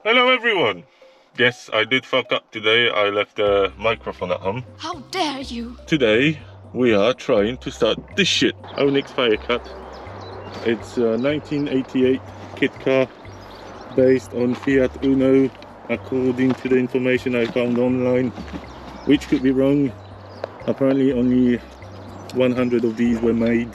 Hello everyone! Yes, I did fuck up today. I left the microphone at home. How dare you! Today we are trying to start this shit. Onyx Firecat. It's a 1988 kit car based on Fiat Uno according to the information I found online, which could be wrong. Apparently only 100 of these were made.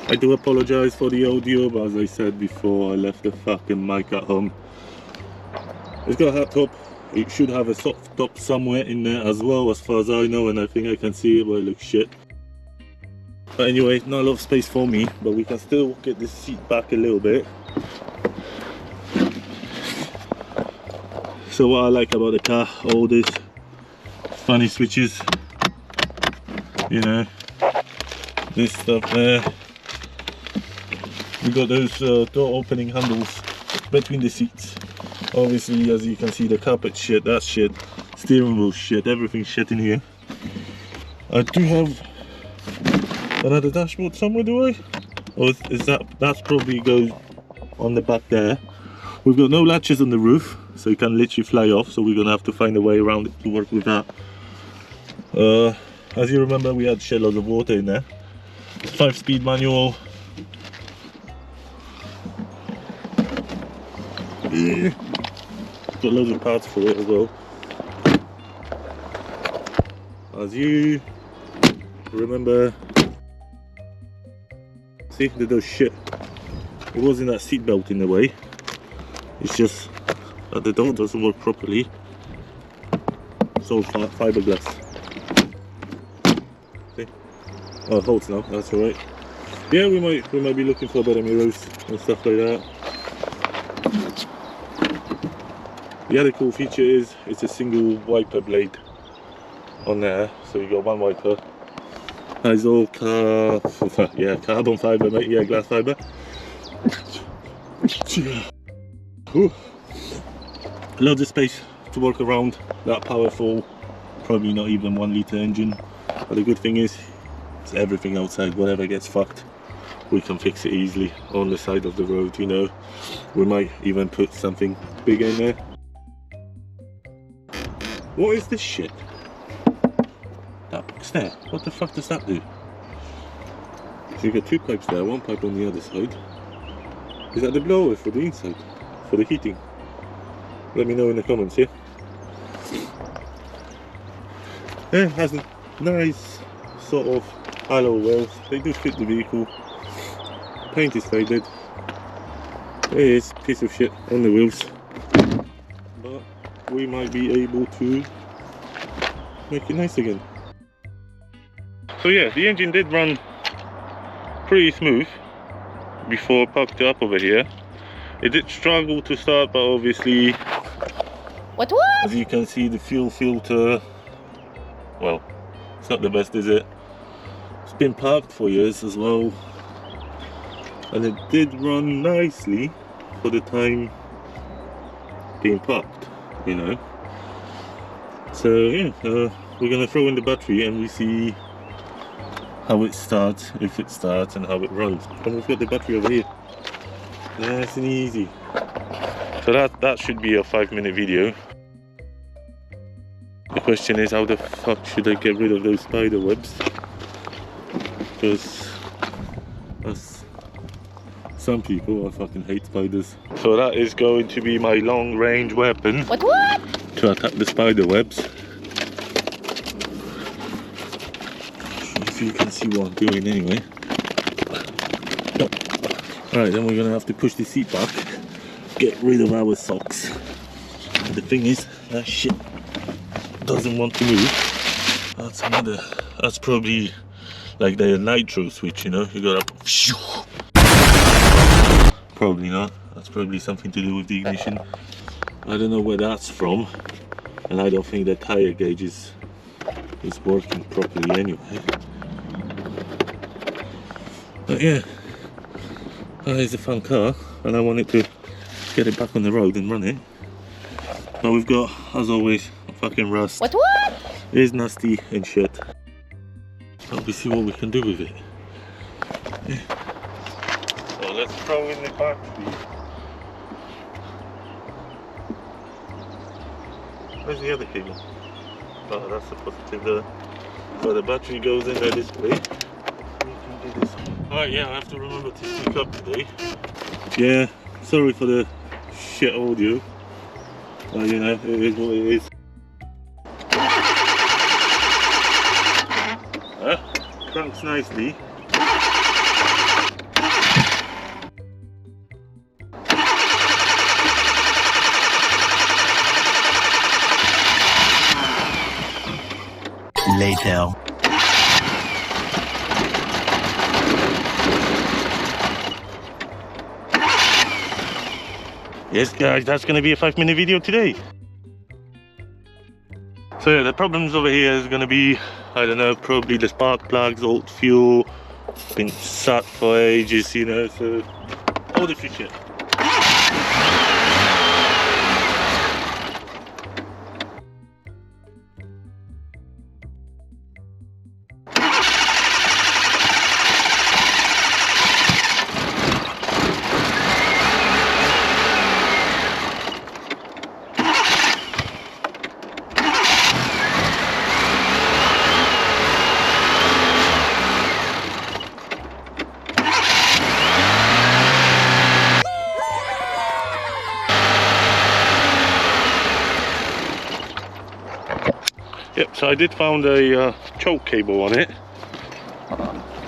I do apologize for the audio, but as I said before, I left the fucking mic at home. It's got a hard top. It should have a soft top somewhere in there as well, as far as I know, and I think I can see it, but it looks shit. But anyway, not a lot of space for me, but we can still get the seat back a little bit. So what I like about the car, all these funny switches, you know, this stuff there. We got those door opening handles between the seats. Obviously, as you can see, the carpet shit, that's shit, steering wheel shit, everything's shit in here. I do have another dashboard somewhere, do I? Or is that's probably goes on the back there. We've got no latches on the roof, so you can literally fly off, so we're gonna have to find a way around it to work with that. As you remember, we had shitloads of water in there. 5-speed manual. Yeah. Got loads of parts for it as well. As you remember, see, they do shit. It wasn't that seat belt in the way. It's just that the door doesn't work properly. It's all fiberglass. See? Oh, it holds now. That's alright. Yeah, we might be looking for better mirrors and stuff like that. The other cool feature is it's a single wiper blade on there, so you got one wiper. It's all carbon fiber, mate. Yeah, glass fiber. Loads of space to work around. That powerful, probably not even 1 litre engine. But the good thing is, it's everything outside. Whatever gets fucked, we can fix it easily on the side of the road. You know, we might even put something big in there. What is this shit? That box there, what the fuck does that do? So you got 2 pipes there, 1 pipe on the other side. Is that the blower for the inside? For the heating? Let me know in the comments, yeah? Yeah, it has a nice sort of alloy wheels. They do fit the vehicle. Paint is faded. It is a piece of shit on the wheels. But we might be able to make it nice again. So yeah, the engine did run pretty smooth before I parked it up over here. It did struggle to start, but obviously, What? as you can see, the fuel filter, well, it's not the best, is it? It's been parked for years as well, and it did run nicely for the time being parked, you know. So yeah, we're gonna throw in the battery and we see how it starts, if it starts, and how it runs. And we've got the battery over here. Nice and easy. So that should be a 5-minute video. The question is, how the fuck should I get rid of those spider webs? Because as some people, I fucking hate spiders. So that is going to be my long range weapon. What? To attack the spider webs. If you can see what I'm doing anyway. Alright, then we're gonna have to push the seat back, get rid of our socks. And the thing is, that shit doesn't want to move. That's probably like the nitro switch, you know, you gotta, probably not. That's probably something to do with the ignition. I don't know where that's from, and I don't think the tire gauge is working properly anyway. But yeah, it's a fun car, and I wanted to get it back on the road and run it. But we've got, as always, fucking rust. What? It is nasty and shit. But we see what we can do with it. Yeah. So let's throw in the battery. Where's the other cable? Oh, that's the positive there. So the battery goes in there this way. We can do this. Alright, yeah, I have to remember to speak up today. Yeah, sorry for the shit audio. But you know, it is what it is. Cranks nicely. Later. Yes guys, that's going to be a 5-minute video today. So yeah, the problems over here is going to be, I don't know, probably the spark plugs, old fuel, been sat for ages, you know, so all the free shit. Yep, so I did found a choke cable on it,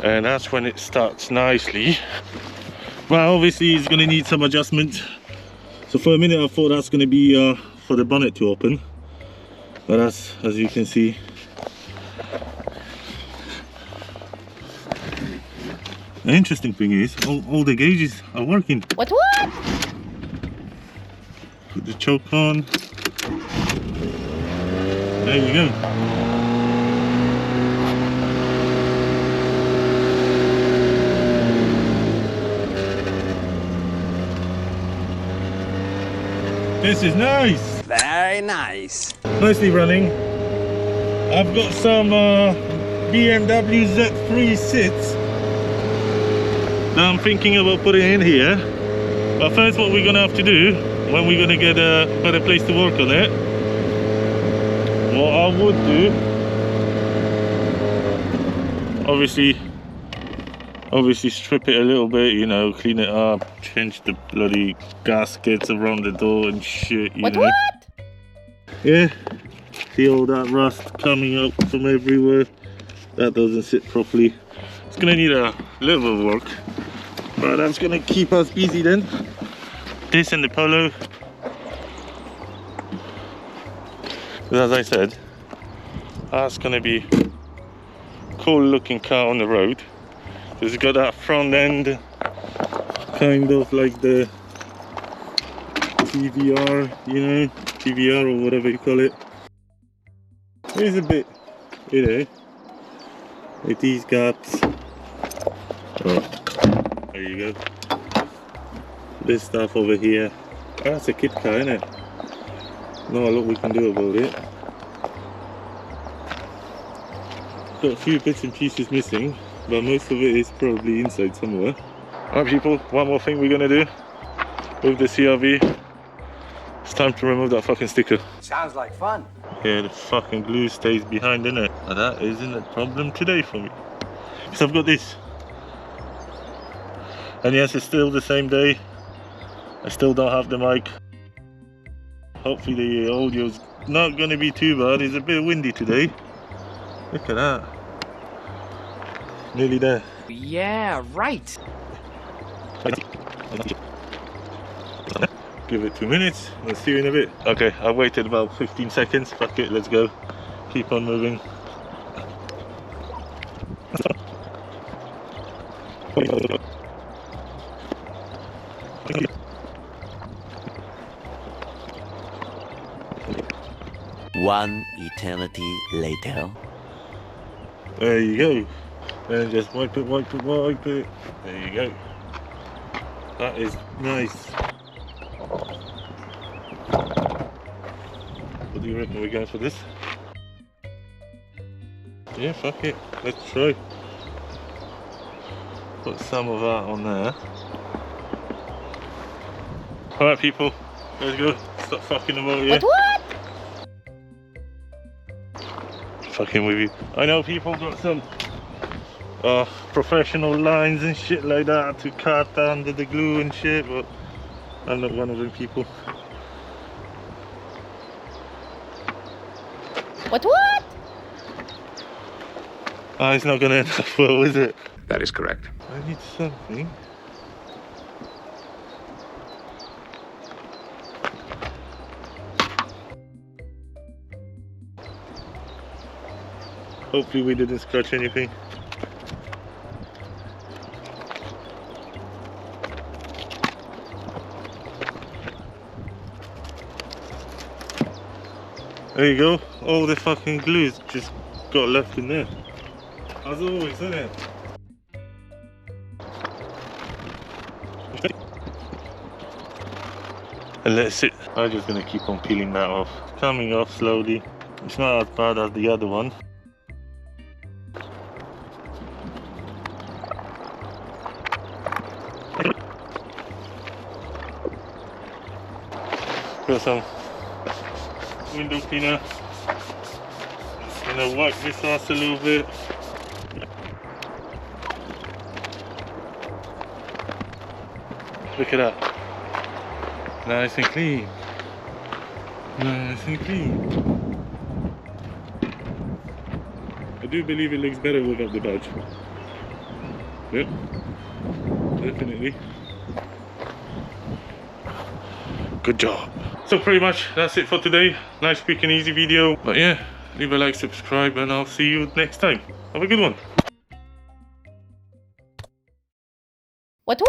and that's when it starts nicely. Well, obviously it's going to need some adjustment. So for a minute I thought that's going to be for the bonnet to open, but that's, as you can see, the interesting thing is all the gauges are working. What? Put the choke on. There you go. This is nice. Very nice. Nicely running. I've got some BMW Z3 seats that I'm thinking about putting in here. But first, what we're gonna have to do when we're gonna get a better place to work on it, what I would do, obviously strip it a little bit, you know, clean it up, change the bloody gaskets around the door and shit, you know. What? Yeah, see all that rust coming up from everywhere. That doesn't sit properly. It's gonna need a little bit of work, but that's gonna keep us busy then. This and the Polo. As I said, that's gonna be cool looking car on the road. It's got that front end, kind of like the TVR, you know, TVR or whatever you call it. It's a bit, you know, with these gaps. Oh, there you go. This stuff over here. That's a kit car, isn't it? Not a lot we can do about it. Got a few bits and pieces missing, but most of it is probably inside somewhere. Alright people, one more thing we're gonna do with the CRV. It's time to remove that fucking sticker. Sounds like fun. Yeah, the fucking glue stays behind, innit? And that isn't a problem today for me. Because I've got this. And yes, it's still the same day. I still don't have the mic. Hopefully the audio's not gonna be too bad. It's a bit windy today. Look at that. Nearly there. Yeah, right. Give it 2 minutes. We'll see you in a bit. Okay, I waited about 15 seconds. Fuck it, let's go. Keep on moving. One eternity later. There you go. Then just wipe it, wipe it, wipe it. There you go. That is nice. What do you reckon we're going for this? Yeah, fuck it. Let's try. Put some of that on there. Alright people, let's go. Stop fucking about here. What? fucking with you. I know people got some professional lines and shit like that to cut under the glue and shit, but I'm not one of them people. What? Ah, it's not gonna end up well, is it? That is correct. I need something. Hopefully we didn't scratch anything. There you go. All the fucking glue's just got left in there. As always, isn't it? And let's it. I'm just gonna keep on peeling that off. Coming off slowly. It's not as bad as the other one. Got some window cleaner. Just gonna wipe this ass a little bit. Look at that. Nice and clean. Nice and clean. I do believe it looks better without the badge. Yep. Definitely. Good job. So pretty much that's it for today. Nice quick and easy video. But yeah, leave a like, subscribe, and I'll see you next time. Have a good one. What?